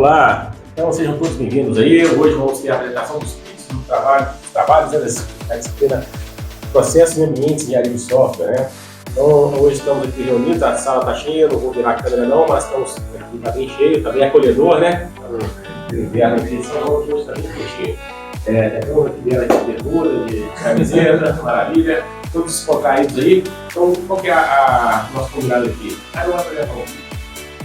Olá, então sejam todos bem-vindos aí. Hoje vamos ter a apresentação dos kits dos trabalhos da disciplina Processos e Ambientes de Engenharia de Software, né? Então hoje estamos aqui reunidos, a sala está cheia, não vou virar a câmera não, mas estamos aqui, está bem cheio, está bem acolhedor, né? Inverno aqui, hoje está bem cheio. Temos aqui dentro de bermuda, de camiseta, maravilha, todos descontraídos aí. Então, qual que é a nossa combinada aqui? Cada uma apresentação aqui.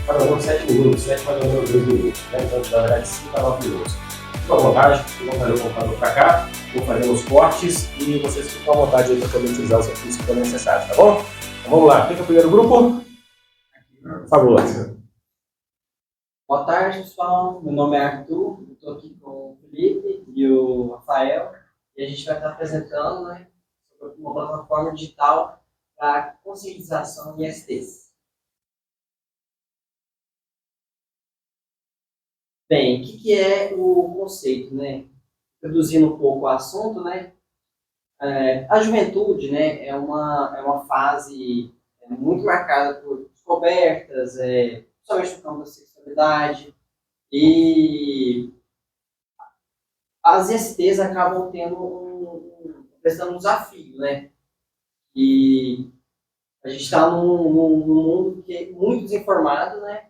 Cada um 7 minutos, 7 mais ou menos 2 minutos, né? Então, na verdade, 5 a 9 minutos. Fiquem à vontade, vou fazer o computador para cá, vou fazer os cortes e vocês ficam à vontade aí para poder utilizar os recursos que forem necessários, tá bom? Então vamos lá, quem é o primeiro grupo? Por favor. Boa tarde, pessoal. Meu nome é Arthur, estou aqui com o Felipe e o Rafael e a gente vai estar apresentando, né, sobre uma plataforma digital para conscientização em ISTs. Bem, o que é o conceito, né? Introduzindo um pouco o assunto, né? A juventude, né, é uma fase muito marcada por descobertas, principalmente no campo da sexualidade, e as ISTs acabam prestando um desafio, né? E a gente está num mundo que é muito desinformado, né?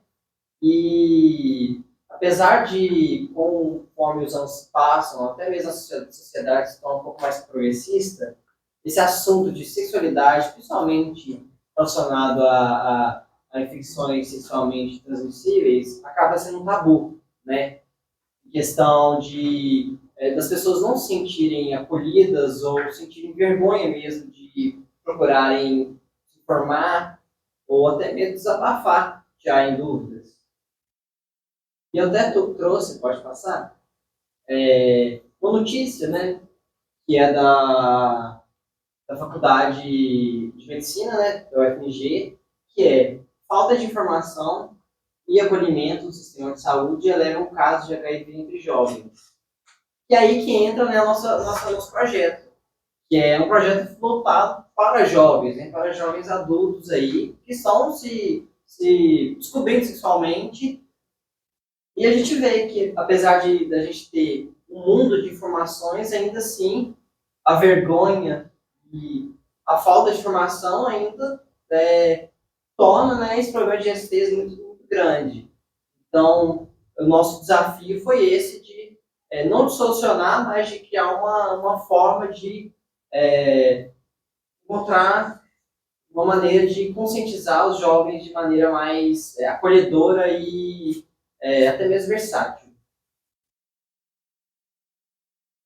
E apesar de, conforme os anos se passam, até mesmo a sociedade se torna um pouco mais progressista, esse assunto de sexualidade, principalmente relacionado a infecções sexualmente transmissíveis, acaba sendo um tabu, né? Em questão das pessoas não se sentirem acolhidas ou sentirem vergonha mesmo de procurarem se informar ou até mesmo desabafar já em dúvidas. E eu até trouxe, pode passar, uma notícia, né, que é da Faculdade de Medicina, né, da UFMG, que é falta de informação e acolhimento no sistema de saúde eleva o caso de HIV entre jovens. E aí que entra, né, nosso projeto, que é um projeto voltado para jovens, né, para jovens adultos aí, que estão se descobrindo sexualmente. E a gente vê que, apesar da gente ter um mundo de informações, ainda assim, a vergonha e a falta de informação ainda torna, né, esse problema de ISTs muito, muito grande. Então, o nosso desafio foi esse de não de solucionar, mas de criar uma forma de encontrar uma maneira de conscientizar os jovens de maneira mais acolhedora e até mesmo versátil.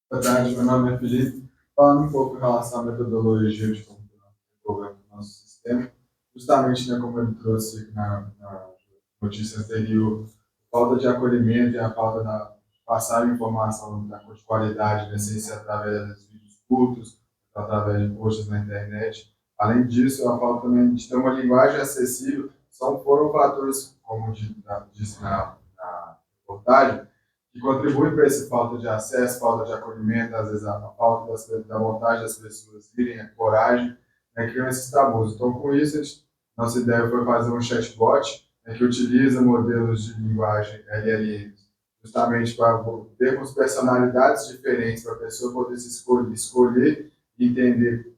Boa tarde, meu nome é Felipe. Falando um pouco em relação à metodologia de desenvolvimento do nosso sistema, justamente, né, como ele trouxe na notícia anterior, a falta de acolhimento e a falta de passar informação de qualidade, né, sem ser através de vídeos curtos, através de posts na internet. Além disso, a falta também de ter uma linguagem acessível foram fatores, como disse na reportagem, que contribuem para essa falta de acesso, falta de acolhimento, às vezes a falta da vontade das pessoas irem, a coragem, né, criam esses tabus. Então, com isso, nossa ideia foi fazer um chatbot, né, que utiliza modelos de linguagem LLM, justamente para termos personalidades diferentes, para a pessoa poder se escolher e entender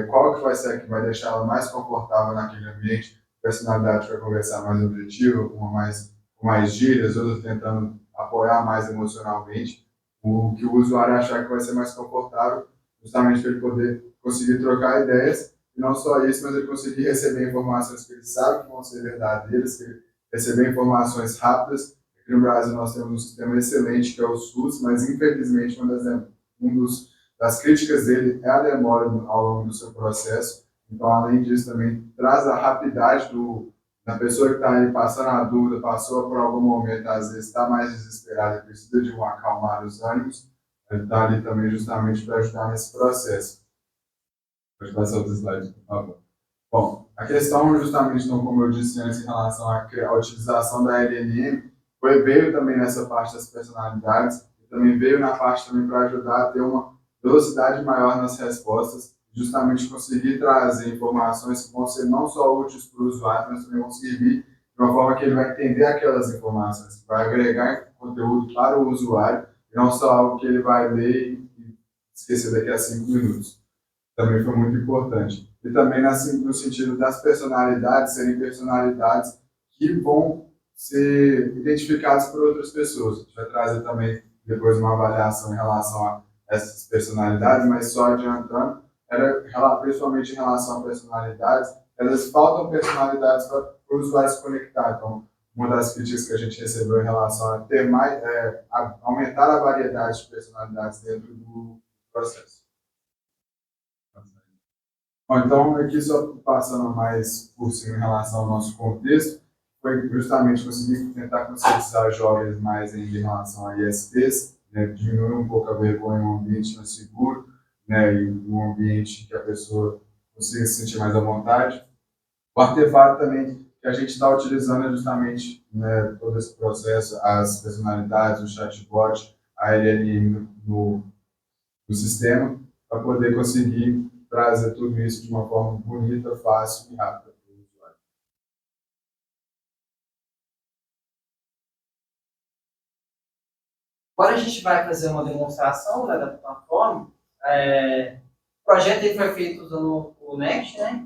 qual que vai ser a que vai deixar ela mais confortável naquele ambiente, personalidade para conversar mais objetiva, com mais gírias, outras tentando apoiar mais emocionalmente, o que o usuário achar que vai ser mais confortável, justamente para ele poder conseguir trocar ideias, e não só isso, mas ele conseguir receber informações que ele sabe que vão ser verdadeiras, receber informações rápidas. Aqui no Brasil nós temos um sistema excelente que é o SUS, mas infelizmente das críticas dele é a demora ao longo do seu processo. Então, além disso, também traz a rapidez da pessoa que está aí passando a dúvida, passou por algum momento, às vezes está mais desesperada, precisa de acalmar os ânimos, ele está ali também justamente para ajudar nesse processo. Pode passar outros slides, por favor. Bom, a questão justamente, então, como eu disse antes, em relação à utilização da LLM, veio também nessa parte das personalidades, e também veio na parte também para ajudar a ter uma velocidade maior nas respostas, justamente conseguir trazer informações que vão ser não só úteis para o usuário, mas também vão servir de uma forma que ele vai entender aquelas informações, que vai agregar conteúdo para o usuário, e não só algo que ele vai ler e esquecer daqui a 5 minutos. Também foi muito importante. E também no sentido das personalidades, serem personalidades que vão ser identificadas por outras pessoas. A gente vai trazer também depois uma avaliação em relação a essas personalidades, mas só adiantando, principalmente em relação a personalidades, elas faltam personalidades para o usuário se conectar. Então, uma das críticas que a gente recebeu em relação a ter mais, aumentar a variedade de personalidades dentro do processo. Bom, então, aqui só passando mais por cima em relação ao nosso contexto, foi justamente conseguir tentar conscientizar jovens mais em relação a ISPs, né, diminuir um pouco a vergonha em um ambiente mais seguro, né, e um ambiente que a pessoa consiga se sentir mais à vontade. O artefato também que a gente está utilizando é justamente, né, todo esse processo, as personalidades, o chatbot, a LLM no sistema, para poder conseguir trazer tudo isso de uma forma bonita, fácil e rápida para o usuário. Agora a gente vai fazer uma demonstração, né, da plataforma. O projeto ele foi feito usando o Next, né?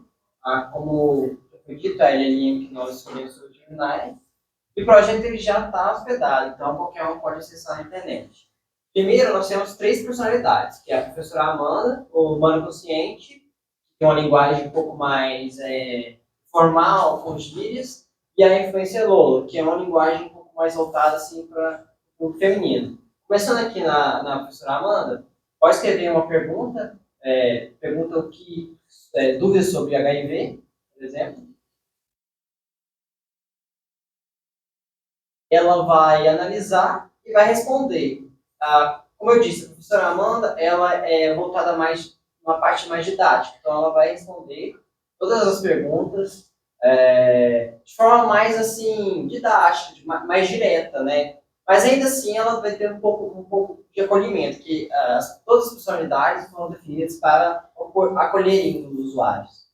Como foi dito, a LLM que nós escolhemos foi o Gemini. E o projeto ele já está hospedado, então qualquer um pode acessar na internet. Primeiro, nós temos 3 personalidades, que é a professora Amanda, o humano consciente, que tem uma linguagem um pouco mais formal, com gírias, e a influência Lola, que é uma linguagem um pouco mais voltada assim, para o feminino. Começando aqui na professora Amanda, pode escrever uma pergunta, pergunta o que, dúvidas sobre HIV, por exemplo. Ela vai analisar e vai responder. Como eu disse, a professora Amanda ela é voltada mais uma parte mais didática, então ela vai responder todas as perguntas de forma mais assim didática, mais direta, né? Mas ainda assim ela vai ter um pouco de acolhimento, que todas as personalidades foram definidas para acolherem os usuários.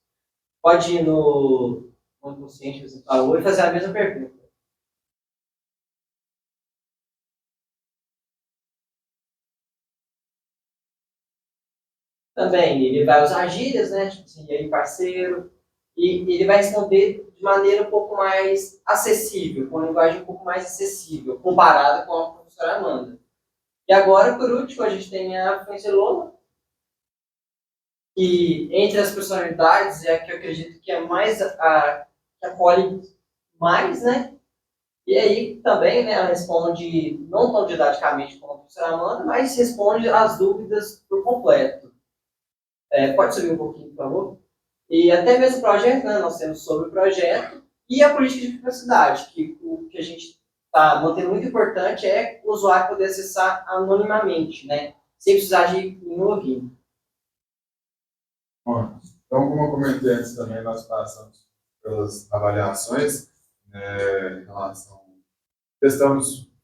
Pode ir no consciente, você falou, e fazer a mesma pergunta. Também ele vai usar gírias, né? Tipo assim, e aí, parceiro. E ele vai responder de maneira um pouco mais acessível, com uma linguagem um pouco mais acessível, comparada com a professora Amanda. E agora, por último, a gente tem a Francelona, que entre as personalidades é a que eu acredito que é mais que acolhe mais, né? E aí também, né, ela responde não tão didaticamente como a professora Amanda, mas responde as dúvidas por completo. Pode subir um pouquinho, por favor? E até mesmo o projeto, né, nós temos sobre o projeto e a política de privacidade, que o que a gente está mantendo muito importante é o usuário poder acessar anonimamente, né, sem precisar de nenhum login. Bom, então, como eu comentei antes também, nós passamos pelas avaliações em relação...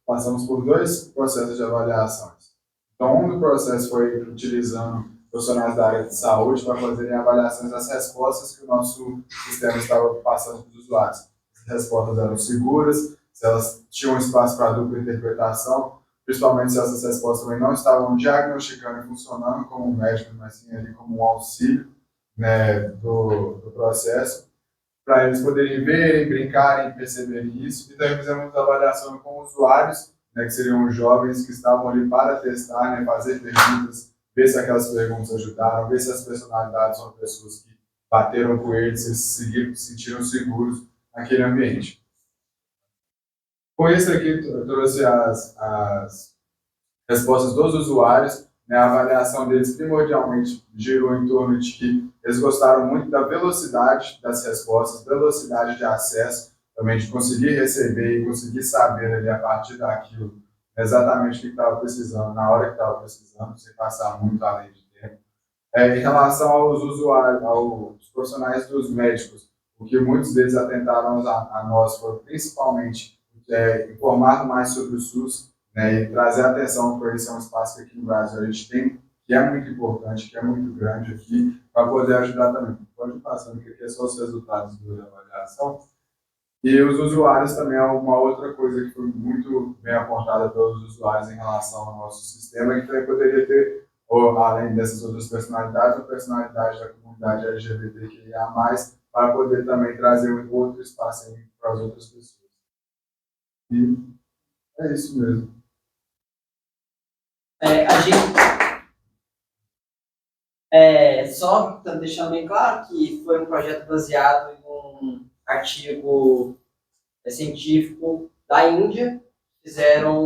Passamos por 2 processos de avaliações. Então, um do processo foi utilizando profissionais da área de saúde para fazerem avaliações das respostas que o nosso sistema estava passando para os usuários. Se as respostas eram seguras, se elas tinham espaço para dupla interpretação, principalmente se essas respostas também não estavam diagnosticando e funcionando como um médico, mas sim ali como um auxílio, né, do processo, para eles poderem verem, brincarem, perceberem isso. E também fizemos avaliação com usuários, né, que seriam os jovens que estavam ali para testar, né, fazer perguntas, ver se aquelas perguntas ajudaram, ver se as personalidades são pessoas que bateram com eles, se sentiram seguros naquele ambiente. Com isso aqui, eu trouxe as respostas dos usuários, né, a avaliação deles primordialmente girou em torno de que eles gostaram muito da velocidade das respostas, velocidade de acesso, também de conseguir receber e conseguir saber ali a partir daquilo exatamente o que estava precisando, na hora que estava precisando, sem passar muito além de tempo. Em relação aos usuários, aos profissionais dos médicos, o que muitos deles atentaram a nós foi principalmente informar mais sobre o SUS, né, e trazer atenção para esse um espaço que aqui no Brasil a gente tem, que é muito importante, que é muito grande aqui, para poder ajudar também. Pode ir passando, que aqui é só os resultados da avaliação. E os usuários também é uma outra coisa que foi muito bem apontada pelos usuários em relação ao nosso sistema, que também poderia ter, ou, além dessas outras personalidades, a personalidade da comunidade LGBTQIA+, para poder também trazer um outro espaço para as outras pessoas. E é isso mesmo. A gente, só deixando bem claro que foi um projeto baseado em um artigo científico da Índia, fizeram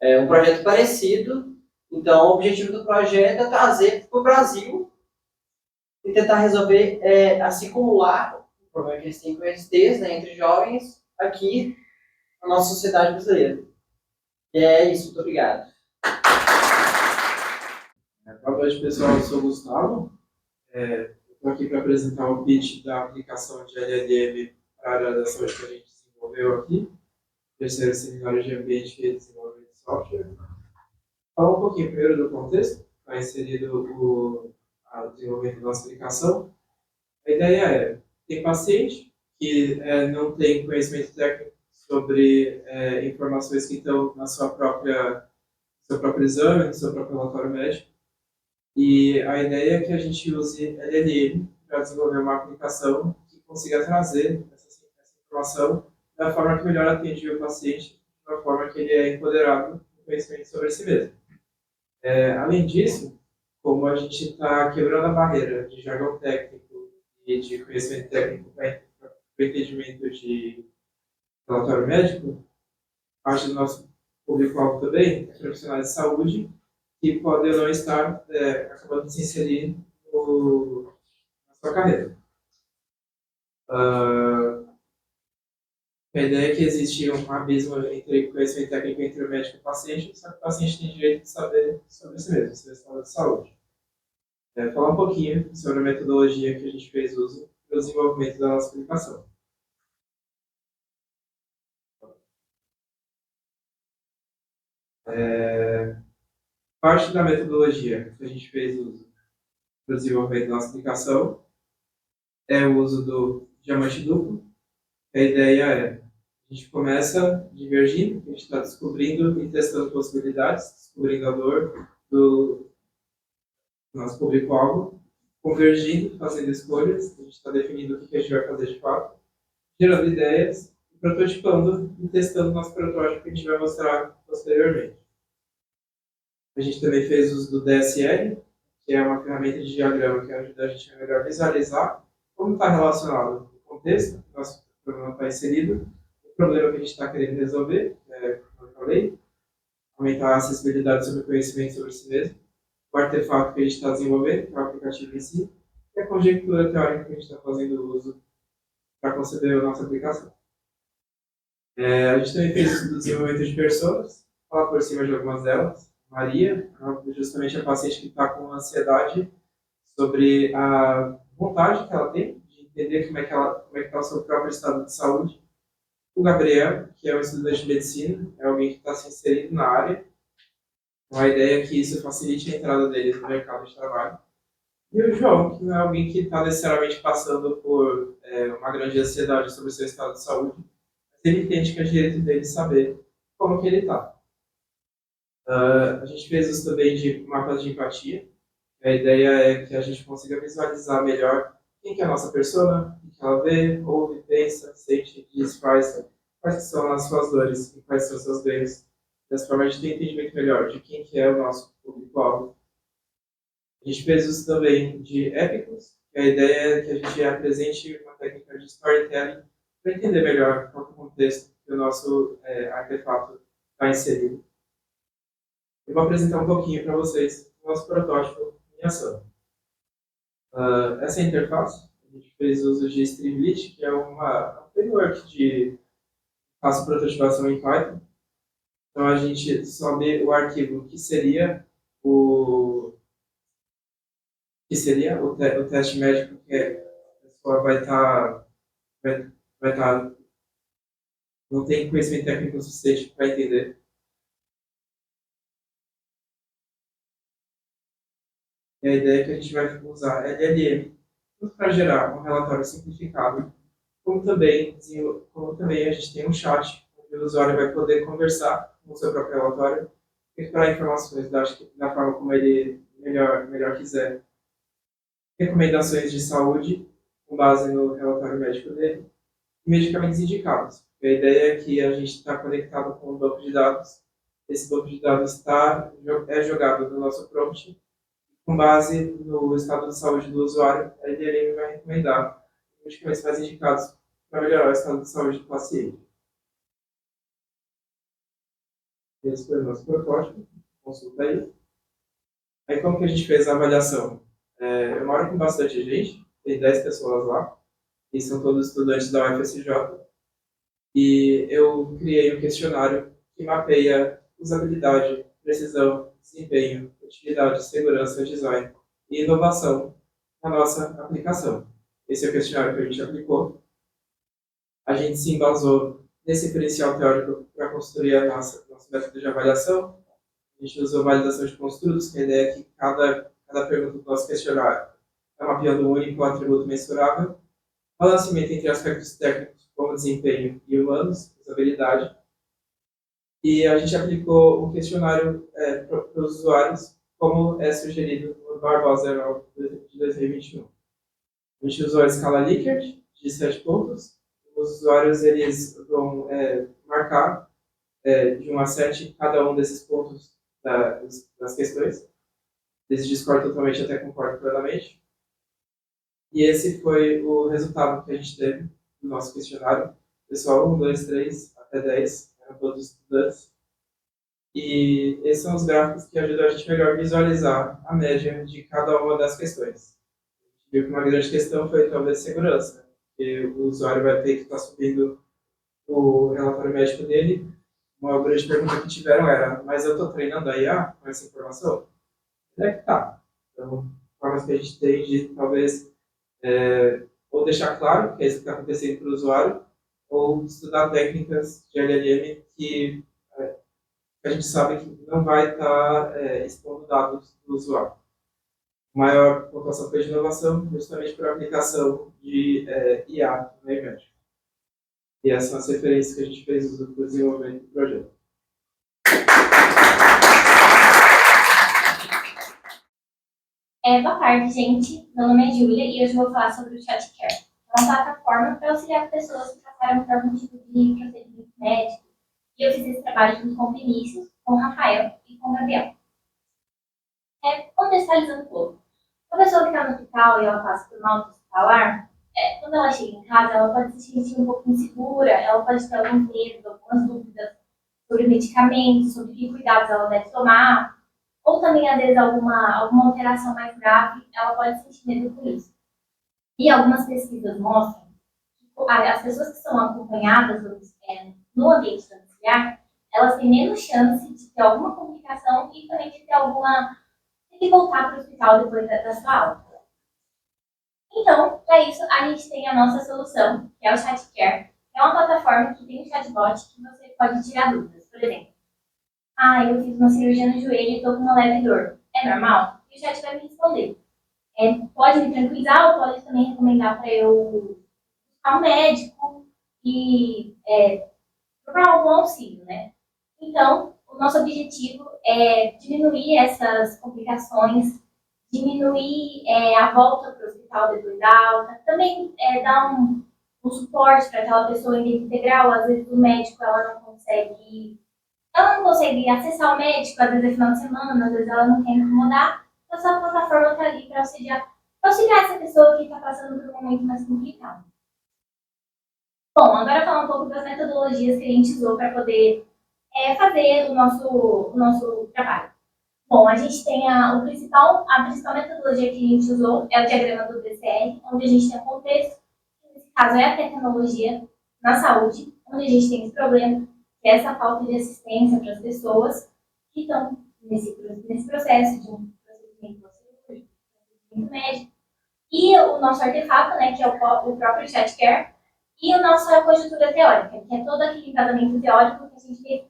um projeto parecido. Então, o objetivo do projeto é trazer para o Brasil e tentar resolver, assim como lá, o problema que eles têm com ESTs, né, entre jovens, aqui na nossa sociedade brasileira. E é isso, muito obrigado. Boa noite, pessoal. Eu sou o Gustavo. Estou aqui para apresentar o pitch da aplicação de LLM para a área da saúde que a gente desenvolveu aqui, terceiro seminário de ambiente e desenvolvimento de software. Falar um pouquinho primeiro do contexto, está inserido o desenvolvimento da nossa aplicação. A ideia é, tem paciente que não tem conhecimento técnico sobre informações que estão na seu próprio exame, no seu próprio relatório médico. E a ideia é que a gente use LLM para desenvolver uma aplicação que consiga trazer essa informação da forma que melhor atende o paciente, da forma que ele é empoderado com conhecimento sobre si mesmo. Além disso, como a gente está quebrando a barreira de jargão técnico e de conhecimento técnico para o entendimento de relatório médico, parte do nosso público-alvo também é profissionais de saúde que podem ou não estar acabando de se inserir na sua carreira. A ideia é que existe um abismo entre conhecimento técnico entre o médico e o paciente, só que o paciente tem direito de saber sobre si mesmo, sobre o estado de saúde. Falar um pouquinho sobre a metodologia que a gente fez uso para o desenvolvimento da nossa aplicação. Parte da metodologia que a gente fez uso para o desenvolvimento da nossa aplicação é o uso do diamante duplo. A ideia é, a gente começa divergindo, a gente está descobrindo e testando possibilidades, descobrindo a dor do nosso público-alvo, convergindo, fazendo escolhas, a gente está definindo o que a gente vai fazer de fato, gerando ideias, prototipando e testando o nosso protótipo que a gente vai mostrar posteriormente. A gente também fez uso do DSL, que é uma ferramenta de diagrama que ajuda a gente a melhor visualizar como está relacionado o contexto, o nosso problema está inserido, o problema que a gente está querendo resolver, como eu falei, aumentar a acessibilidade sobre o conhecimento sobre si mesmo, o artefato que a gente está desenvolvendo, que é o aplicativo em si, e a conjectura teórica que a gente está fazendo uso para conceber a nossa aplicação. A gente também fez uso do desenvolvimento de personas, falar por cima de algumas delas. Maria, justamente a paciente que está com ansiedade sobre a vontade que ela tem de entender como é que está o seu próprio estado de saúde. O Gabriel, que é um estudante de medicina, é alguém que está se inserindo na área. Então, a ideia é que isso facilite a entrada dele no mercado de trabalho. E o João, que não é alguém que está necessariamente passando por uma grande ansiedade sobre o seu estado de saúde, mas ele entende que é direito dele saber como que ele está. A gente fez isso também de mapas de empatia. A ideia é que a gente consiga visualizar melhor quem que é a nossa persona, o que ela vê, ouve, pensa, sente, diz, faz, quais são as suas dores e quais são os seus ganhos. Dessa forma, a gente tem um entendimento melhor de quem que é o nosso público-alvo. A gente fez isso também de épicos, que a ideia é que a gente apresente uma técnica de storytelling para entender melhor qual é o contexto que o nosso artefato está inserido. Eu vou apresentar um pouquinho para vocês o nosso protótipo em ação. Essa é a interface. A gente fez uso de Streamlit, que é um framework de fácil prototipação em Python. Então, a gente sobe o arquivo que seria o teste médico que a pessoa vai estar não tem conhecimento técnico suficiente para entender. E a ideia é que a gente vai usar LLM para gerar um relatório simplificado como também a gente tem um chat, onde o usuário vai poder conversar com o seu próprio relatório, procurar informações da forma como ele melhor quiser, recomendações de saúde com base no relatório médico dele e medicamentos indicados. A ideia é que a gente está conectado com um banco de dados, esse banco de dados é jogado no nosso prompt, com base no estado de saúde do usuário, a IDLM vai recomendar os medicamentos mais indicados para melhorar o estado de saúde do paciente. Esse foi o nosso protótipo, consulta aí. Aí como que a gente fez a avaliação? Eu moro com bastante gente, tem 10 pessoas lá, e são todos estudantes da UFSJ, e eu criei um questionário que mapeia usabilidade, precisão, desempenho, utilidade, segurança, design e inovação na nossa aplicação. Esse é o questionário que a gente aplicou. A gente se embasou nesse referencial teórico para construir nosso método de avaliação. A gente usou validação de construtos, que a ideia é que cada pergunta do nosso questionário é mapeando um único atributo mensurável. Balanceamento entre aspectos técnicos, como desempenho, e humanos, usabilidade. E a gente aplicou um questionário para os usuários, como é sugerido no Barbosa Anual de 2021. A gente usou a escala Likert, de 7 pontos. Os usuários eles vão marcar de 1 a 7 cada um desses pontos das questões. Desde discordo totalmente até concordo plenamente. E esse foi o resultado que a gente teve no nosso questionário. Pessoal, 1, 2, 3, até 10, eram todos estudantes. E esses são os gráficos que ajudam a gente melhor visualizar a média de cada uma das questões. A gente viu que uma grande questão foi talvez segurança, porque o usuário vai ter que estar subindo o relatório médico dele. Uma grande pergunta que tiveram era: mas eu estou treinando a IA com essa informação? É que tá. Então, formas que a gente tem de talvez ou deixar claro que é isso que está acontecendo para o usuário, ou estudar técnicas de LLM que a gente sabe que não vai estar expondo dados do usuário. Maior pontuação foi de inovação, justamente por aplicação de IA no meio médico. E essas são as referências que a gente fez no desenvolvimento do projeto. Boa tarde, gente. Meu nome é Júlia e hoje eu vou falar sobre o ChatCare. É uma plataforma para auxiliar pessoas que passaram por algum tipo de procedimento médico. E eu fiz esse trabalho junto com o Vinícius, com o Rafael e com o Gabriel. Contextualizando um pouco. Uma pessoa que está no hospital e ela passa por uma alta hospitalar, quando ela chega em casa, ela pode se sentir um pouco insegura, ela pode ter alguns medos, algumas dúvidas sobre medicamentos, sobre que cuidados ela deve tomar, ou também, às vezes, alguma alteração mais grave, ela pode sentir medo por isso. E algumas pesquisas mostram que as pessoas que são acompanhadas no ambiente domiciliar, elas têm menos chance de ter alguma complicação e também de ter que voltar para o hospital depois da sua alta. Então, para isso, a gente tem a nossa solução, que é o ChatCare. É uma plataforma que tem um chatbot que você pode tirar dúvidas. Por exemplo, eu fiz uma cirurgia no joelho e estou com uma leve dor. É normal? E o chat vai me responder. Pode me tranquilizar ou pode também recomendar para eu buscar um médico e procurar algum auxílio, né? Então, o nosso objetivo é diminuir essas complicações, diminuir a volta para o hospital depois da alta, também dar um suporte para aquela pessoa em tempo integral. Às vezes o médico ela não consegue acessar o médico, às vezes é final de semana, às vezes ela não quer incomodar. Então, essa plataforma está ali para auxiliar essa pessoa que está passando por um momento mais complicado. Bom, agora falar um pouco das metodologias que a gente usou para poder fazer o nosso trabalho. Bom, a gente tem a principal metodologia que a gente usou é o diagrama do DCR, onde a gente tem um contexto, que nesse caso é a tecnologia na saúde, onde a gente tem esse problema, que é essa falta de assistência para as pessoas que estão nesse processo de um procedimento cirúrgico, procedimento médico. E o nosso artefato, né, que é o próprio ChatCare, e a nossa conjuntura teórica, que é todo aquele embasamento teórico que a gente fez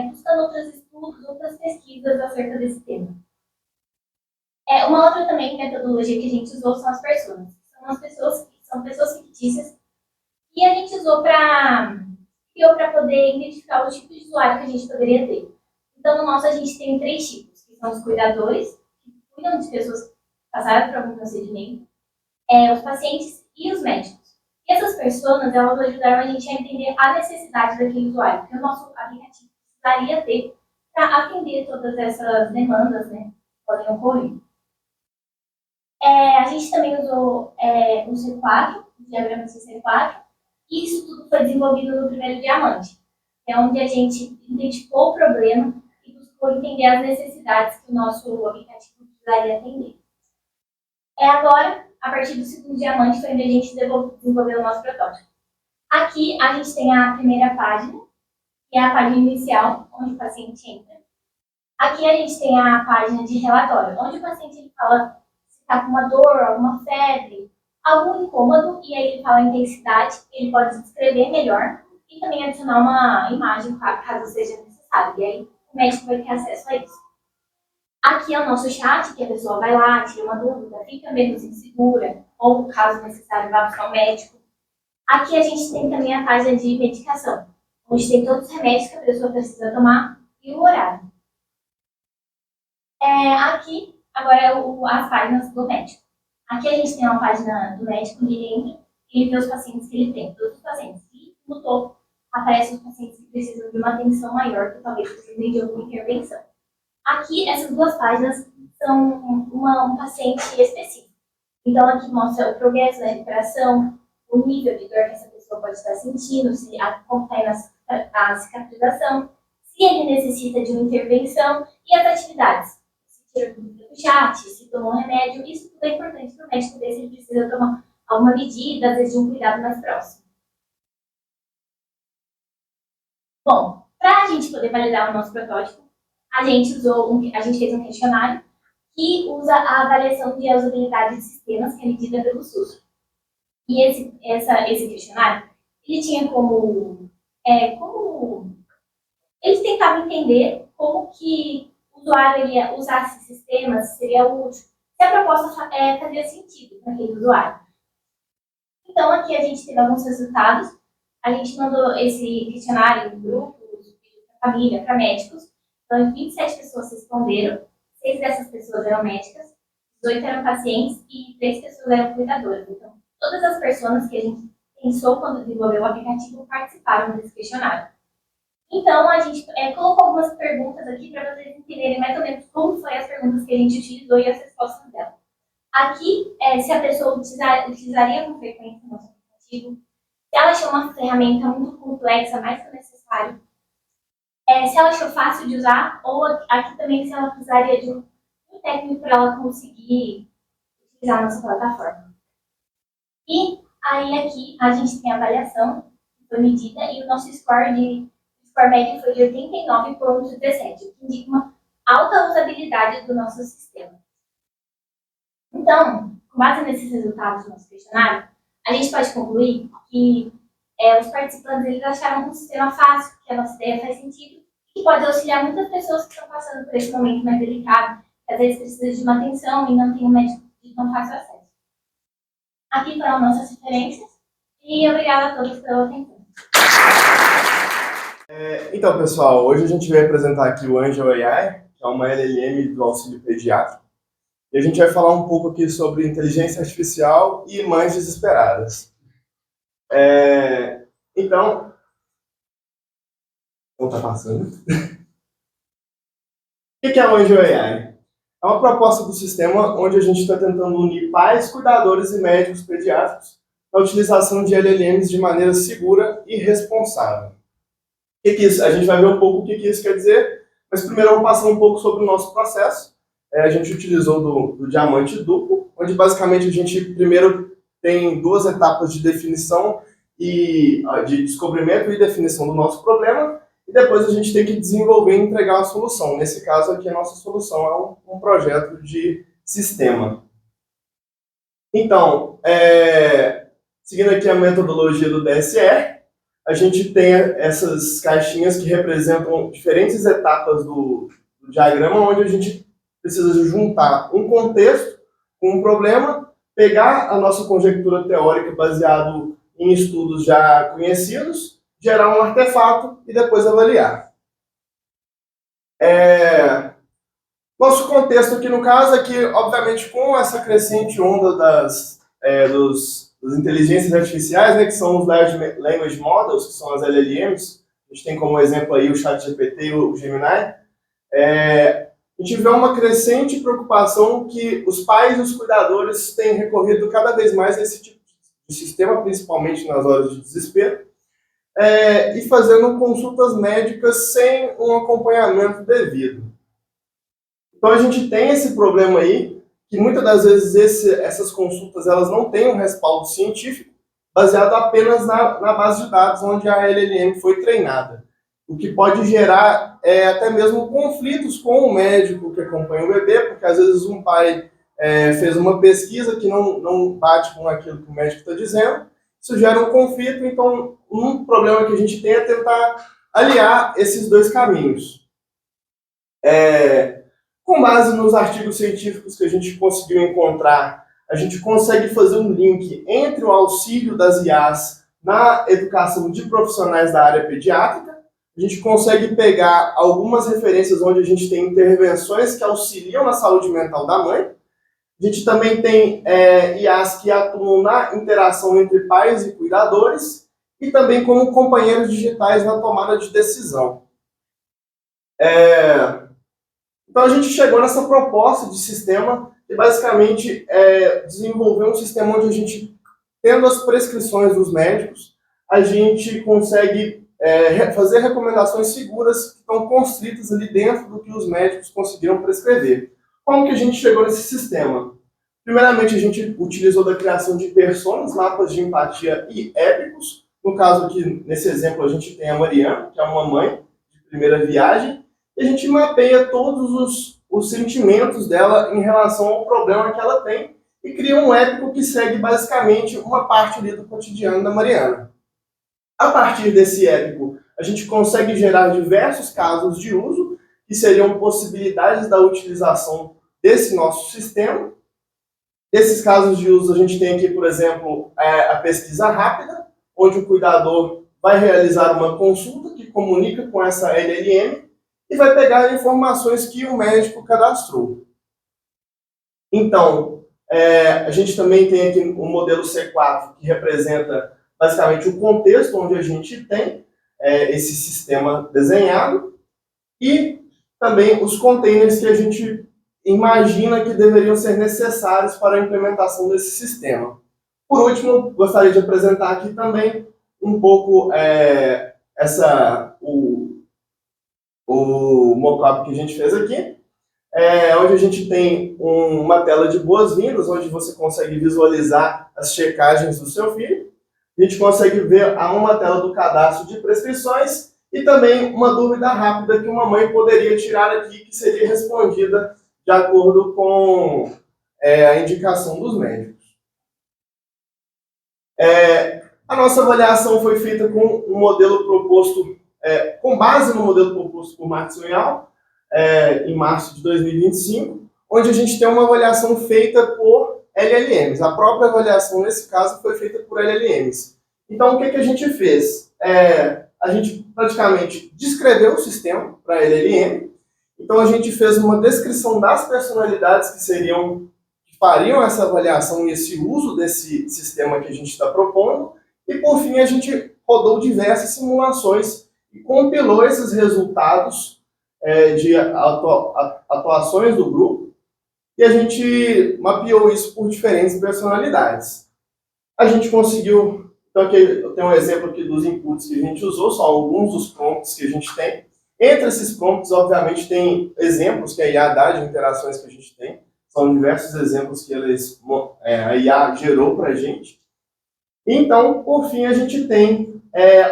buscando outros estudos, outras pesquisas acerca desse tema. Uma outra também metodologia que a gente usou são as personas. São pessoas fictícias poder identificar o tipo de usuário que a gente poderia ter. Então, no nosso, a gente tem 3 tipos, que são os cuidadores, que cuidam de pessoas que passaram por algum procedimento, os pacientes e os médicos. E essas pessoas, elas ajudaram a gente a entender a necessidade daquele usuário, que o nosso aplicativo precisaria ter para atender todas essas demandas, né, que podem ocorrer. A gente também usou o C4, o diagrama de C4, e isso tudo foi desenvolvido no primeiro diamante, que é onde a gente identificou o problema e buscou entender as necessidades que o nosso aplicativo precisaria atender. Agora, a partir do segundo diamante, foi onde a gente desenvolveu o nosso protótipo. Aqui, a gente tem a primeira página, que é a página inicial, onde o paciente entra. Aqui, a gente tem a página de relatório, onde o paciente ele fala se está com uma dor, alguma febre, algum incômodo, e aí ele fala a intensidade, ele pode descrever melhor e também adicionar uma imagem, caso seja necessário. E aí, o médico vai ter acesso a isso. Aqui é o nosso chat, que a pessoa vai lá, tira uma dúvida, fica menos insegura, ou, caso necessário, vá buscar o médico. Aqui a gente tem também a página de medicação, onde tem todos os remédios que a pessoa precisa tomar e o horário. Aqui, agora, as páginas do médico. Aqui a gente tem uma página do médico, onde ele entra e ele vê os pacientes que ele tem, todos os pacientes. E no topo aparecem os pacientes que precisam de uma atenção maior, que talvez precisem de alguma intervenção. Aqui, essas 2 páginas são um paciente específico. Então, aqui mostra o progresso da recuperação, o nível de dor que essa pessoa pode estar sentindo, como está indo a cicatrização, se ele necessita de uma intervenção e as atividades. Se tira dúvida do chat, se tomou um remédio, isso tudo é importante para o médico ver se ele precisa tomar alguma medida, às vezes de um cuidado mais próximo. Bom, para a gente poder validar o nosso protótipo, a gente fez um questionário que usa a avaliação de usabilidade de sistemas, que é medida pelo SUS. E esse questionário, ele tinha como eles tentavam entender como que o usuário ia usar esses sistemas, seria útil, se a proposta fazia sentido para aquele usuário. Então, aqui a gente teve alguns resultados. A gente mandou esse questionário em grupos, para família, para médicos. Então, 27 pessoas responderam, 6 dessas pessoas eram médicas, 18 eram pacientes e 3 pessoas eram cuidadoras. Então, todas as pessoas que a gente pensou quando desenvolveu o aplicativo participaram desse questionário. Então, a gente colocou algumas perguntas aqui para vocês entenderem mais ou menos como foram as perguntas que a gente utilizou e as respostas dela. Aqui, se a pessoa utilizaria com frequência o nosso aplicativo, se ela achou uma ferramenta muito complexa, mais que o necessário, se ela achou fácil de usar, ou aqui também se ela precisaria de um técnico para ela conseguir utilizar a nossa plataforma. E aí aqui a gente tem a avaliação que foi medida e o nosso score médio foi de 89,17, o que indica uma alta usabilidade do nosso sistema. Então, com base nesses resultados do nosso questionário, a gente pode concluir que os participantes eles acharam um sistema fácil, que a nossa ideia faz sentido, e que pode auxiliar muitas pessoas que estão passando por esse momento mais delicado, que às vezes precisam de uma atenção e não tem um médico de tão fácil acesso. Aqui foram nossas referências, e obrigada a todos pela atenção. Então, pessoal, hoje a gente vai apresentar aqui o Angel AI, que é uma LLM do auxílio pediátrico. E a gente vai falar um pouco aqui sobre inteligência artificial e mães desesperadas. Então, não está passando. O que é o Angel AI? É uma proposta do sistema onde a gente está tentando unir pais, cuidadores e médicos pediátricos na utilização de LLMs de maneira segura e responsável. O que é isso? A gente vai ver um pouco o que isso quer dizer, mas primeiro eu vou passar um pouco sobre o nosso processo. A gente utilizou do diamante duplo, onde basicamente a gente primeiro tem 2 etapas de definição e de descobrimento e definição do nosso problema, e depois a gente tem que desenvolver e entregar a solução. Nesse caso aqui, a nossa solução é um projeto de sistema. Então, seguindo aqui a metodologia do DSE, a gente tem essas caixinhas que representam diferentes etapas do diagrama, onde a gente precisa juntar um contexto com um problema, pegar a nossa conjectura teórica baseado em estudos já conhecidos gerar um artefato e depois avaliar. Nosso contexto aqui no caso é que, obviamente, com essa crescente onda das inteligências artificiais, né, que são os Large Language Models, que são as LLMs, a gente tem como exemplo aí o ChatGPT e o Gemini, a gente vê uma crescente preocupação que os pais e os cuidadores têm recorrido cada vez mais a esse tipo de sistema, principalmente nas horas de desespero, e fazendo consultas médicas sem um acompanhamento devido. Então a gente tem esse problema aí, que muitas das vezes essas consultas elas não têm um respaldo científico, baseado apenas na base de dados onde a LLM foi treinada. O que pode gerar até mesmo conflitos com o médico que acompanha o bebê, porque às vezes um pai fez uma pesquisa que não bate com aquilo que o médico está dizendo, isso gera um conflito, então um problema que a gente tem é tentar aliar esses dois caminhos. Com base nos artigos científicos que a gente conseguiu encontrar, a gente consegue fazer um link entre o auxílio das IAs na educação de profissionais da área pediátrica. A gente consegue pegar algumas referências onde a gente tem intervenções que auxiliam na saúde mental da mãe. A gente também tem IAs que atuam na interação entre pais e cuidadores e também como companheiros digitais na tomada de decisão. Então a gente chegou nessa proposta de sistema que basicamente desenvolver um sistema onde a gente, tendo as prescrições dos médicos, a gente consegue fazer recomendações seguras que estão constritas ali dentro do que os médicos conseguiram prescrever. Como que a gente chegou nesse sistema? Primeiramente, a gente utilizou da criação de personas, mapas de empatia e épicos. No caso aqui, nesse exemplo, a gente tem a Mariana, que é uma mãe de primeira viagem, e a gente mapeia todos os sentimentos dela em relação ao problema que ela tem e cria um épico que segue basicamente uma parte ali do cotidiano da Mariana. A partir desse épico, a gente consegue gerar diversos casos de uso, que seriam possibilidades da utilização desse nosso sistema. Desses casos de uso, a gente tem aqui, por exemplo, a pesquisa rápida, onde o cuidador vai realizar uma consulta que comunica com essa LLM e vai pegar informações que o médico cadastrou. Então, a gente também tem aqui o modelo C4, que representa basicamente o contexto onde a gente tem esse sistema desenhado e também os containers que a gente imagina que deveriam ser necessários para a implementação desse sistema. Por último, gostaria de apresentar aqui também um pouco o mockup que a gente fez aqui, onde a gente tem uma tela de boas-vindas, onde você consegue visualizar as checagens do seu filho. A gente consegue ver uma tela do cadastro de prescrições e também uma dúvida rápida que uma mãe poderia tirar aqui, que seria respondida de acordo com a indicação dos médicos. A nossa avaliação foi feita com um modelo proposto, com base no modelo proposto por Marx e Young, em março de 2025, onde a gente tem uma avaliação feita por LLMs. A própria avaliação, nesse caso, foi feita por LLMs. Então, o que a gente fez? A gente praticamente descreveu o sistema para a LLM. Então, a gente fez uma descrição das personalidades que fariam essa avaliação e esse uso desse sistema que a gente está propondo. E, por fim, a gente rodou diversas simulações e compilou esses resultados de atuações do grupo. E a gente mapeou isso por diferentes personalidades. A gente conseguiu... Então, aqui eu tenho um exemplo aqui dos inputs que a gente usou, são alguns dos prompts que a gente tem. Entre esses prompts, obviamente, tem exemplos que a IA dá de interações que a gente tem. São diversos exemplos que a IA gerou para a gente. Então, por fim, a gente tem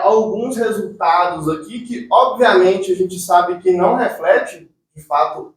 alguns resultados aqui que, obviamente, a gente sabe que não reflete, de fato,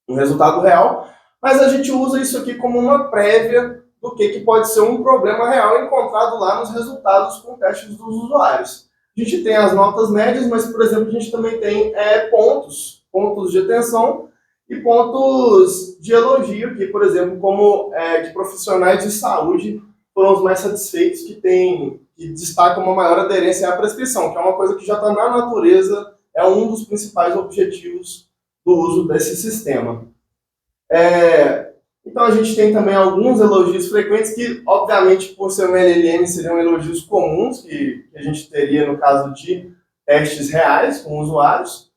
um resultado real, mas a gente usa isso aqui como uma prévia do que pode ser um problema real encontrado lá nos resultados com testes dos usuários. A gente tem as notas médias, mas, por exemplo, a gente também tem pontos de atenção e pontos de elogio, que, por exemplo, como de profissionais de saúde foram os mais satisfeitos, que destacam uma maior aderência à prescrição, que é uma coisa que já está na natureza, é um dos principais objetivos do uso desse sistema. Então a gente tem também alguns elogios frequentes que, obviamente, por ser um LLM, seriam elogios comuns que a gente teria no caso de testes reais com usuários.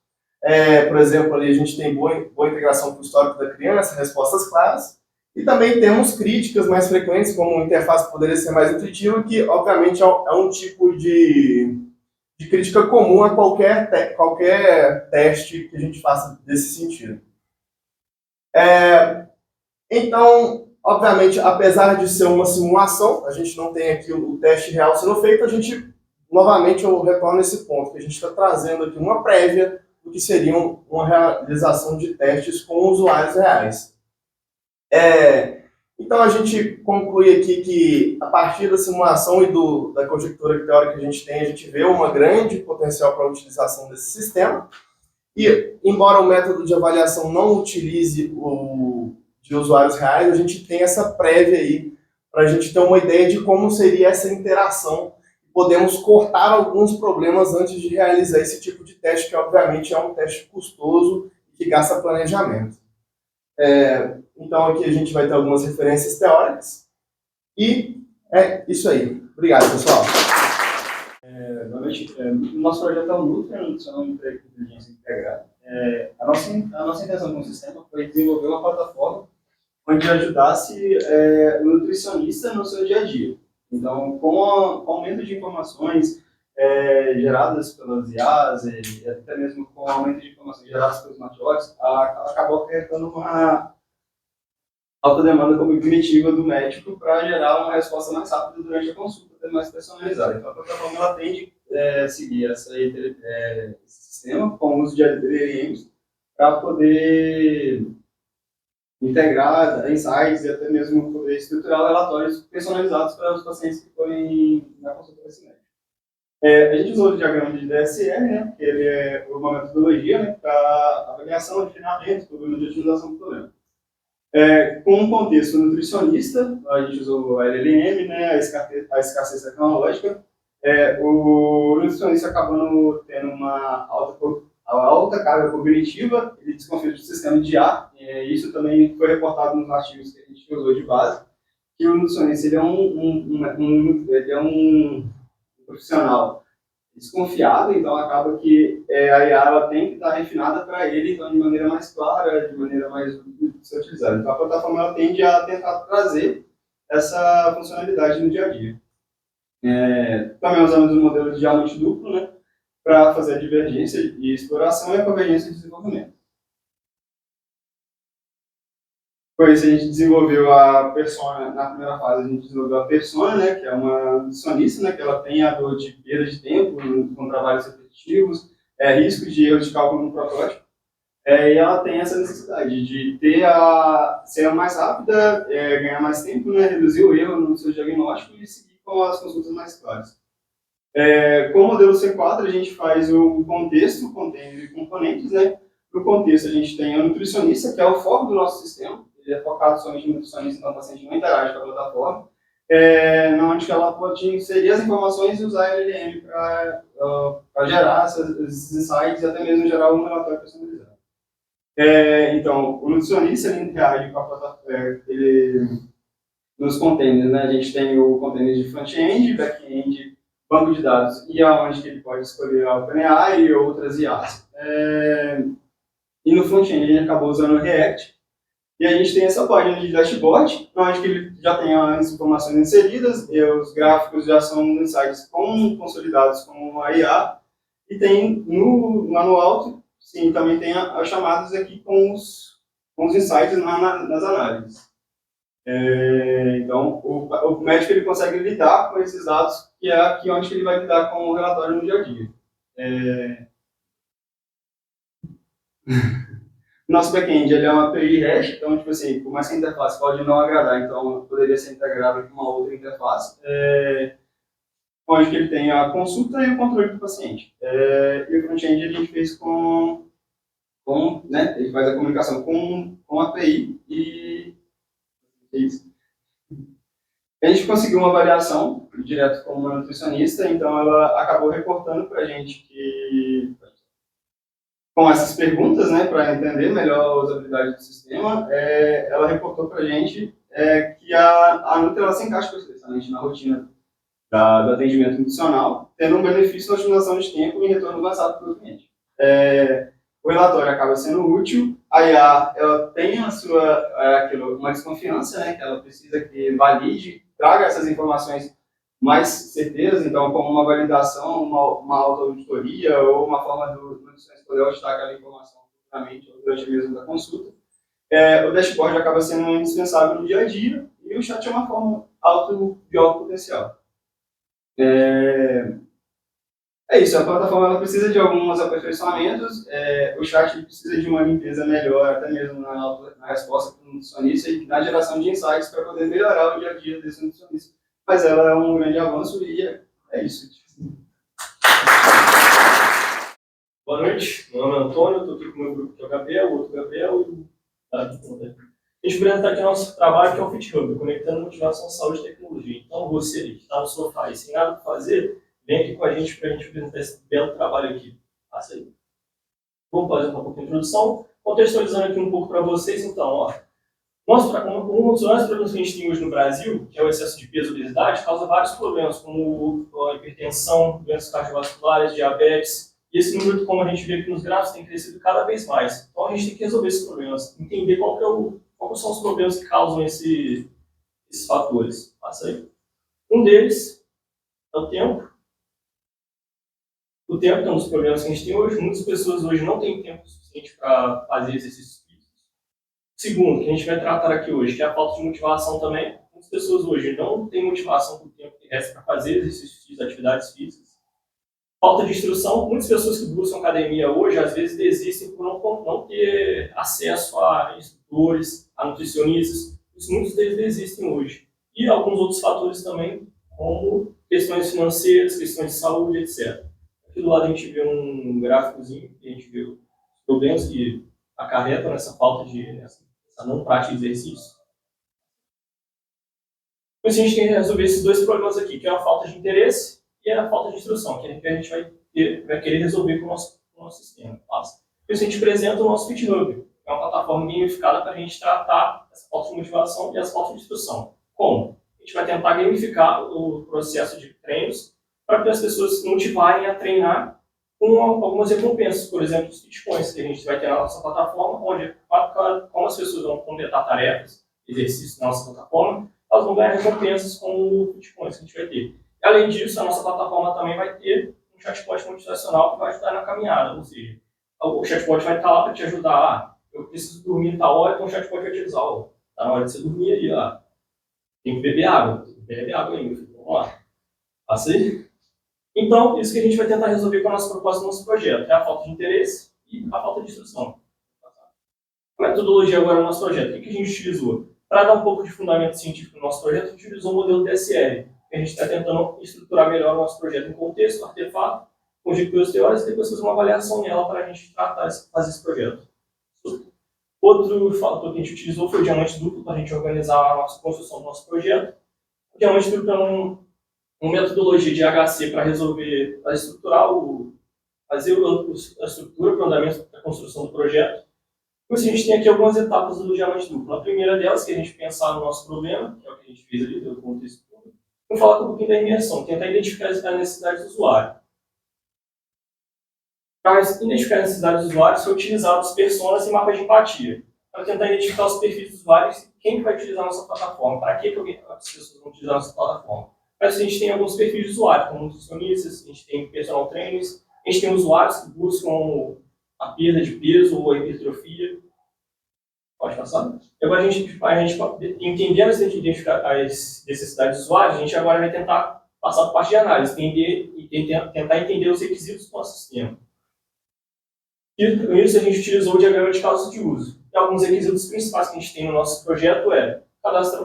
Por exemplo, ali a gente tem boa integração com o histórico da criança, respostas claras. E também temos críticas mais frequentes, como a interface poderia ser mais intuitiva, que, obviamente, é um tipo de crítica comum a qualquer teste que a gente faça desse sentido. Então, obviamente, apesar de ser uma simulação, a gente não tem aqui o teste real sendo feito, novamente, eu retorno a esse ponto, que a gente está trazendo aqui uma prévia do que seria uma realização de testes com usuários reais. Então, a gente conclui aqui que, a partir da simulação e da conjectura teórica que a gente tem, a gente vê uma grande potencial para a utilização desse sistema. E, embora o método de avaliação não utilize de usuários reais, a gente tem essa prévia aí, para a gente ter uma ideia de como seria essa interação. Podemos cortar alguns problemas antes de realizar esse tipo de teste, que obviamente é um teste custoso e que gasta planejamento. Então aqui a gente vai ter algumas referências teóricas. E é isso aí. Obrigado, pessoal. Boa noite. Nosso projeto é o Nutri, a Nutrição de Inteligência Integrada. A nossa intenção com o sistema foi desenvolver uma plataforma onde ajudasse o nutricionista no seu dia a dia. Então, com o aumento de informações geradas pelas IAs e até mesmo com o aumento de informações geradas pelos smartwatches, acabou acarretando uma alta demanda cognitiva do médico para gerar uma resposta mais rápida durante a consulta, mais personalizada. Então, a plataforma ela tende a seguir esse sistema com o uso de LLMs para poder integrar insights e até mesmo poder estruturar relatórios personalizados para os pacientes que forem na consulta desse médico. A gente usou o diagrama de DSR, né, que ele é uma metodologia, né, para avaliação de treinamento, problema de otimização do problema. Com um contexto nutricionista, a gente usou a LLM, né, a escassez tecnológica. O nutricionista acabando tendo uma alta carga cognitiva, ele desconfia do sistema de IA, isso também foi reportado nos artigos que a gente usou de base, que o nutricionista ele é um profissional desconfiado, então acaba que a IA ela tem que estar refinada para ele, então de maneira mais clara, de maneira mais ser utilizada. Então a plataforma ela tende a tentar trazer essa funcionalidade no dia a dia. Também usamos o modelo de diamante duplo, né, para fazer a divergência e exploração e a convergência de desenvolvimento. Com isso, a gente desenvolveu a persona, na primeira fase a gente desenvolveu a persona, né, que é uma nutricionista, né, que ela tem a dor de perda de tempo com trabalhos repetitivos, risco de erro de cálculo no protótipo, e ela tem essa necessidade de ser mais rápida, ganhar mais tempo, né, reduzir o erro no seu diagnóstico e seguir com as consultas mais claras. Com o modelo C4, a gente faz o contexto, container e componentes, né. No contexto, a gente tem a nutricionista, que é o foco do nosso sistema. Ele é focado somente no nutricionista, então o paciente não interage com a plataforma, onde ela pode inserir as informações e usar a LLM para gerar esses insights e até mesmo gerar um relatório personalizado. Então, o nutricionista ele interage com a plataforma, nos containers, né? A gente tem o container de front-end, back-end, banco de dados, e aonde que ele pode escolher a OpenAI e outras IAs. E no front-end a gente acabou usando o React. E a gente tem essa página de dashboard, onde que ele já tem as informações inseridas, e os gráficos já são insights consolidados com a IA. E tem lá no alto, sim, também tem as chamadas aqui com os insights nas análises. Então, o médico ele consegue lidar com esses dados, que é aqui onde ele vai lidar com o relatório no dia a dia. Nosso back-end ele é uma API REST, então, tipo assim, por mais que a interface pode não agradar, então poderia ser integrado com uma outra interface, onde que ele tem a consulta e o controle do paciente. E o front-end a gente fez né, ele faz a comunicação com a API e é isso. A gente conseguiu uma avaliação direto com uma nutricionista, então ela acabou reportando para a gente que, com essas perguntas, né, para entender melhor as habilidades do sistema, ela reportou para a gente que a Nutri ela se encaixa perfeitamente na rotina do atendimento nutricional, tendo um benefício na otimização de tempo e retorno avançado para o cliente. O relatório acaba sendo útil, a IA ela tem uma desconfiança, né, que ela precisa que valide, traga essas informações mais certeiras, então como uma validação, uma auto-auditoria ou uma forma do nutricionista poder auditar aquela informação futuramente ou durante mesmo da consulta. O dashboard acaba sendo indispensável no dia a dia e o chat é uma forma de alto potencial. É isso, a plataforma ela precisa de alguns aperfeiçoamentos, o chat precisa de uma limpeza melhor, até mesmo na resposta para o nutricionista e na geração de insights para poder melhorar o dia a dia desse nutricionista. Mas ela é um grande avanço e é isso. Boa noite, meu nome é Antônio, estou aqui com o meu grupo que é o Gabriel, o outro Gabriel e o a gente vai apresentar aqui o nosso trabalho que é o Fit Hub, conectando motivação, saúde e tecnologia. Então você que está no sofá e sem nada para fazer, vem aqui com a gente para a gente apresentar esse belo trabalho aqui. Passa aí. Vamos fazer um pouco de introdução, contextualizando aqui um pouco para vocês. Então, um dos maiores problemas que a gente tem hoje no Brasil, que é o excesso de peso e obesidade, causa vários problemas, como a hipertensão, doenças cardiovasculares, diabetes. E esse número, como a gente vê aqui nos gráficos, tem crescido cada vez mais. Então a gente tem que resolver esses problemas, entender quais são os problemas que causam esses fatores. Passa aí. Um deles é o tempo. O tempo é um dos problemas que a gente tem hoje. Muitas pessoas hoje não têm tempo suficiente para fazer exercícios físicos. Segundo, que a gente vai tratar aqui hoje, que é a falta de motivação também. Muitas pessoas hoje não têm motivação por tempo que resta para fazer exercícios físicos, atividades físicas. Falta de instrução. Muitas pessoas que buscam academia hoje, às vezes, desistem por não ter acesso a instrutores, a nutricionistas. Muitos deles desistem hoje. E alguns outros fatores também, como questões financeiras, questões de saúde, etc. Aqui do lado a gente vê um gráficozinho, que a gente vê os problemas que acarretam nessa falta essa não prática de exercício. Então, a gente tem que resolver esses dois problemas aqui, que é a falta de interesse e a falta de instrução, que a gente vai querer resolver com o nosso sistema. Por isso a gente apresenta o nosso Fit Hub, que é uma plataforma gamificada para a gente tratar essa falta de motivação e as faltas de instrução. Como? A gente vai tentar gamificar o processo de treinos para que as pessoas se motivarem a treinar com algumas recompensas, por exemplo, os Fitcoins, que a gente vai ter na nossa plataforma, onde, como as pessoas vão completar tarefas, exercícios na nossa plataforma, elas vão ganhar recompensas com Fitcoins que a gente vai ter. Além disso, a nossa plataforma também vai ter um chatbot motivacional que vai ajudar na caminhada, ou seja, o chatbot vai estar lá para te ajudar. Eu preciso dormir em tal hora, então o chatbot vai te avisar. Está na hora de você dormir ali, tem que beber água. Bebe água aí, meu filho. Vamos lá. Passa aí. Então, isso que a gente vai tentar resolver com a nossa proposta do nosso projeto. É a falta de interesse e a falta de instrução. A metodologia agora do nosso projeto. O que a gente utilizou? Para dar um pouco de fundamento científico no nosso projeto, a gente utilizou o modelo DSR. A gente está tentando estruturar melhor o nosso projeto em contexto, artefato, conjecturas teóricas, e depois fazer uma avaliação nela para a gente fazer esse projeto. Outro fator que a gente utilizou foi o diamante duplo para a gente organizar a nossa construção do nosso projeto. O diamante duplo é uma metodologia de HC para resolver, para estruturar, fazer a estrutura para o andamento da construção do projeto. Então, a gente tem aqui algumas etapas do diamante duplo. A primeira delas, que é a gente pensar no nosso problema, que é o que a gente fez ali, deu contexto. Vamos falar um pouquinho da imersão, tentar identificar as necessidades do usuário. Para identificar as necessidades do usuário, são utilizados personas e mapas de empatia. Para tentar identificar os perfis dos usuários, quem vai utilizar a nossa plataforma, para que as pessoas vão utilizar a nossa plataforma. Para isso a gente tem alguns perfis de usuário, como nutricionistas, a gente tem personal trainers, a gente tem usuários que buscam a perda de peso ou a hipertrofia. Pode passar? Agora a gente entendendo as necessidades dos usuários, a gente agora vai tentar passar para a parte de análise, tentar entender os requisitos do nosso sistema. E com isso a gente utilizou o diagrama de casos de uso. E alguns requisitos principais que a gente tem no nosso projeto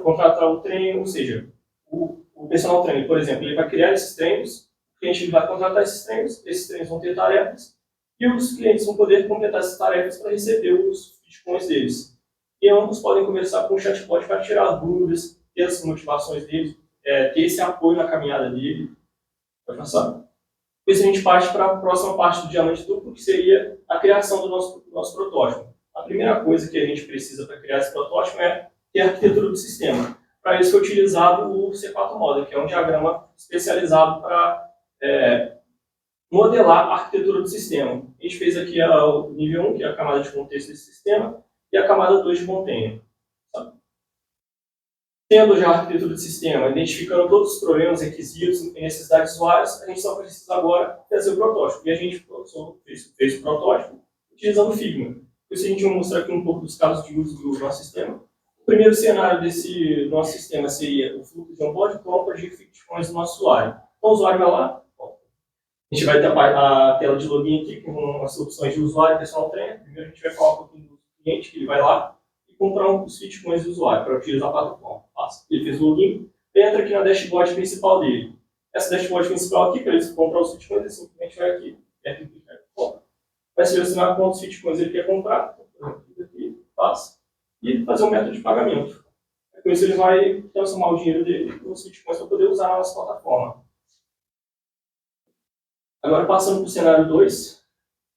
contratar o treino, ou seja, o personal trainer, por exemplo, ele vai criar esses treinos, o cliente vai contratar esses treinos vão ter tarefas, e os clientes vão poder completar essas tarefas para receber os bitcoins deles. E ambos podem conversar com o chatbot para tirar as dúvidas, ter as motivações deles, ter esse apoio na caminhada dele. Pode passar. Com isso a gente parte para a próxima parte do diamante duplo, que seria a criação do nosso protótipo. A primeira coisa que a gente precisa para criar esse protótipo é ter a arquitetura do sistema. Para isso foi utilizado o C4 Model, que é um diagrama especializado para modelar a arquitetura do sistema. A gente fez aqui o nível 1, que é a camada de contexto desse sistema, e a camada 2 de container. Sabe? Tendo já a arquitetura do sistema, identificando todos os problemas, requisitos e necessidades dos usuários, a gente só precisa agora fazer o protótipo. E a gente fez o protótipo utilizando o Figma. Por isso a gente vai mostrar aqui um pouco dos casos de uso do nosso sistema. O primeiro cenário desse nosso sistema seria o fluxo de onboard compra de ficções do nosso usuário. Então o usuário vai lá, a gente vai ter a tela de login aqui com as opções de usuário e personal trainer. Primeiro a gente vai falar um pouquinho do cliente, que ele vai lá e comprar os ficções do usuário para utilizar a plataforma. Ele fez o login, entra aqui na dashboard principal dele. Essa dashboard principal aqui, para ele comprar os ficções, ele simplesmente vai aqui, vai selecionar quantos ficções ele quer comprar, aqui, passa, e fazer um método de pagamento. Com isso ele vai transformar o dinheiro dele nos ficções para poder usar na nossa plataforma. Agora, passando para o cenário 2,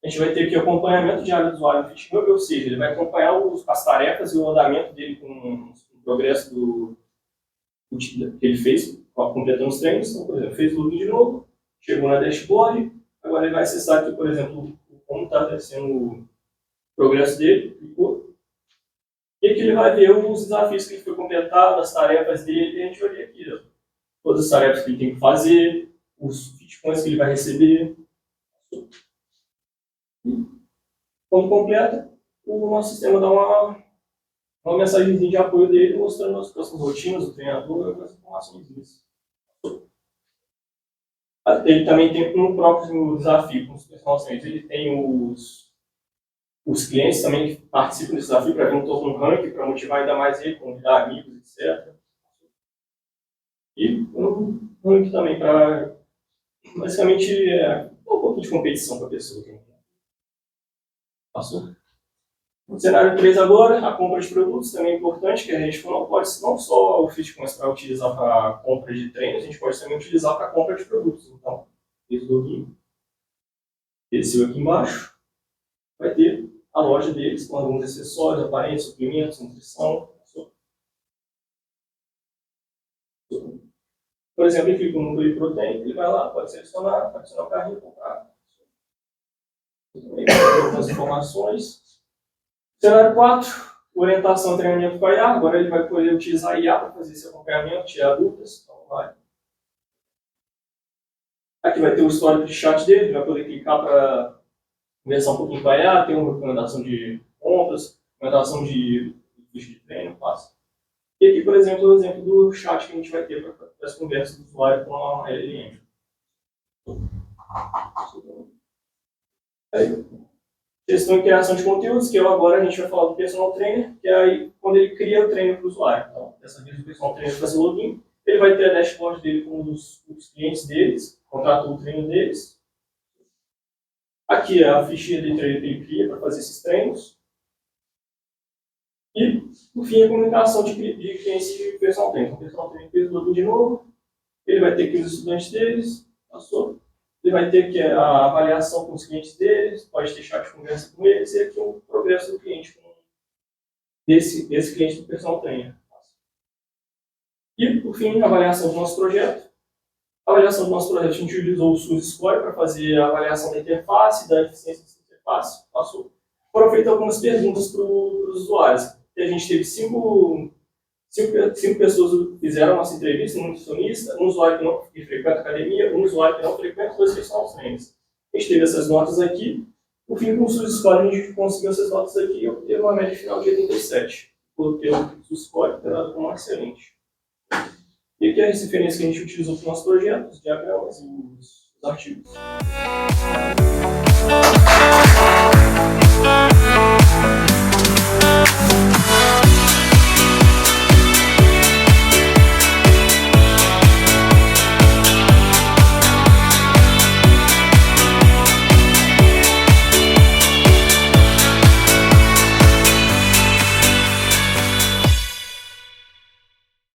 a gente vai ter aqui o acompanhamento diário do usuário no FitHub, ou seja, ele vai acompanhar as tarefas e o andamento dele com o progresso que ele fez, completando os treinos. Então, por exemplo, fez o login de novo, chegou na dashboard, agora ele vai acessar aqui, por exemplo, como está sendo o progresso dele, clicou. E aqui ele vai ver os desafios que ele foi completado, as tarefas dele, e a gente vai ver aqui, ó, todas as tarefas que ele tem que fazer, os bitcoins que ele vai receber. E, quando completa, o nosso sistema dá uma mensagenzinha de apoio dele, mostrando as próximas rotinas do treinador e algumas informações disso. Ele também tem um próprio desafio com os personal trainers. Ele tem os clientes também que participam desse desafio para ver um token ranking, para motivar ainda mais ele, convidar amigos, etc. E um ranking também para, basicamente, um pouquinho de competição para a pessoa. Passou? No cenário 3 agora, a compra de produtos também é importante, que a gente não pode não só o FitCoins para utilizar para compra de treinos, a gente pode também utilizar para compra de produtos. Então, esse login, desceu aqui embaixo, vai ter a loja deles com alguns acessórios, aparelhos, suprimentos, nutrição. Por exemplo, ele clica no Whey Protein, ele vai lá, pode selecionar, adicionar o carrinho e comprar. Algumas informações. Cenário 4, orientação e treinamento com a IA. Agora ele vai poder utilizar a IA para fazer esse acompanhamento, tirar dúvidas. Então, vai. Aqui vai ter o histórico de chat dele, ele vai poder clicar para conversar um pouquinho com a IA, tem uma recomendação de compras, recomendação de ficha de treino, passa. E aqui, por exemplo, o exemplo do chat que a gente vai ter para as conversas do usuário com a LLM. Aí, gestão e criação de conteúdos, que agora a gente vai falar do personal trainer, que é aí quando ele cria o treino para o usuário. Então, dessa vez o personal trainer vai fazer o login, ele vai ter a dashboard dele com os clientes deles, contratou o treino deles. Aqui é a fichinha de treino que ele cria para fazer esses treinos. E, por fim, a comunicação de clientes de personal trainer. Então, o personal trainer fez o login de novo, ele vai ter aqui os estudantes deles, passou. Ele vai ter aqui a avaliação com os clientes deles, pode ter chat de conversa com eles, e aqui o progresso do cliente, desse cliente do personal trainer. E, por fim, a avaliação do nosso projeto. A avaliação do nosso projeto, a gente utilizou o SUS Score para fazer a avaliação da interface, da eficiência dessa interface. Passou. Foram feitas algumas perguntas para os usuários. E a gente teve cinco pessoas que fizeram a nossa entrevista, um nutricionista, um usuário que frequenta a academia, um usuário que não frequenta, dois personal trainers. A gente teve essas notas aqui. No fim, com o SUS Score, a gente conseguiu essas notas aqui e obteve uma média final de 87. Por ter o SUS Score dado como excelente. E aqui é a referência que a gente utilizou para o nosso projeto, os diagramas e os artigos.